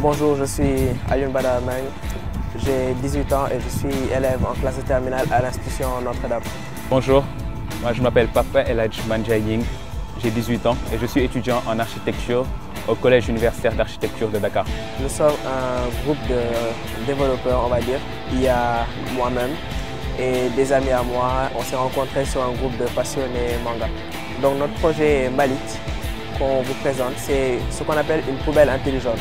Bonjour, je suis Alioune Badara Mbengue, j'ai 18 ans et je suis élève en classe de terminale à l'institution Notre-Dame. Bonjour, moi je m'appelle Papa Eladj Mandiaye, j'ai 18 ans et je suis étudiant en architecture au Collège universitaire d'architecture de Dakar. Nous sommes un groupe de développeurs, on va dire. Il y a moi-même et des amis à moi. On s'est rencontrés sur un groupe de passionnés manga. Donc notre projet Malit qu'on vous présente, c'est ce qu'on appelle une poubelle intelligente.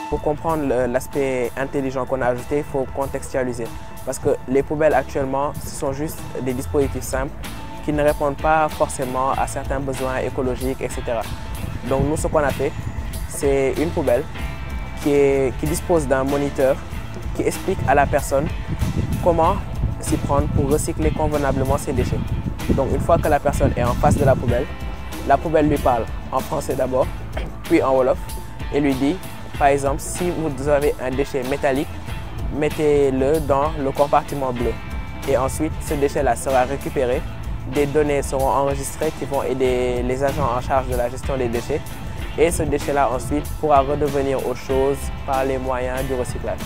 Pour comprendre l'aspect intelligent qu'on a ajouté, il faut contextualiser. Parce que les poubelles actuellement, ce sont juste des dispositifs simples qui ne répondent pas forcément à certains besoins écologiques, etc. Donc nous, ce qu'on a fait, c'est une poubelle qui dispose d'un moniteur qui explique à la personne comment s'y prendre pour recycler convenablement ses déchets. Donc une fois que la personne est en face de la poubelle lui parle en français d'abord, puis en wolof, et lui dit, par exemple, si vous avez un déchet métallique, mettez-le dans le compartiment bleu. Et ensuite, ce déchet-là sera récupéré. Des données seront enregistrées qui vont aider les agents en charge de la gestion des déchets. Et ce déchet-là, ensuite, pourra redevenir autre chose par les moyens du recyclage.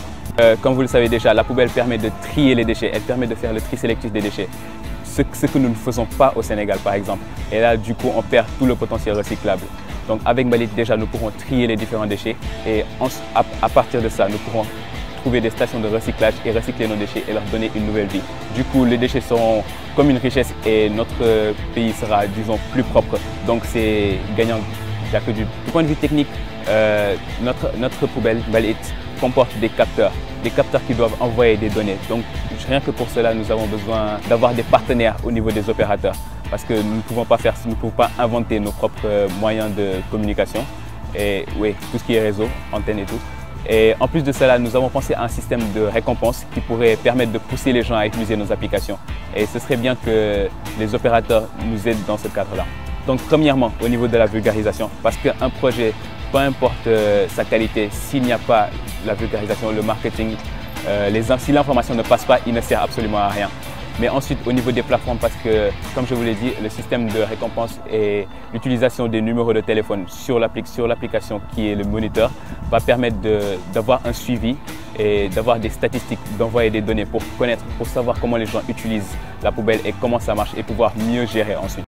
Comme vous le savez déjà, la poubelle permet de trier les déchets. Elle permet de faire le tri sélectif des déchets. Ce que nous ne faisons pas au Sénégal, par exemple. Et là, du coup, on perd tout le potentiel recyclable. Donc avec Malit, déjà, nous pourrons trier les différents déchets et à partir de ça, nous pourrons trouver des stations de recyclage et recycler nos déchets et leur donner une nouvelle vie. Du coup, les déchets seront comme une richesse et notre pays sera, disons, plus propre. Donc c'est gagnant. Du point de vue technique, notre poubelle Malit comporte des capteurs qui doivent envoyer des données. Donc rien que pour cela, nous avons besoin d'avoir des partenaires au niveau des opérateurs. Parce que nous ne pouvons pas inventer nos propres moyens de communication. Et oui, tout ce qui est réseau, antenne et tout. Et en plus de cela, nous avons pensé à un système de récompense qui pourrait permettre de pousser les gens à utiliser nos applications. Et ce serait bien que les opérateurs nous aident dans ce cadre-là. Donc premièrement, au niveau de la vulgarisation, parce qu'un projet, peu importe sa qualité, s'il n'y a pas la vulgarisation, le marketing, si l'information ne passe pas, il ne sert absolument à rien. Mais ensuite, au niveau des plateformes, parce que, comme je vous l'ai dit, le système de récompense et l'utilisation des numéros de téléphone sur l'application qui est le moniteur va permettre d'avoir un suivi et d'avoir des statistiques, d'envoyer des données pour connaître, pour savoir comment les gens utilisent la poubelle et comment ça marche et pouvoir mieux gérer ensuite.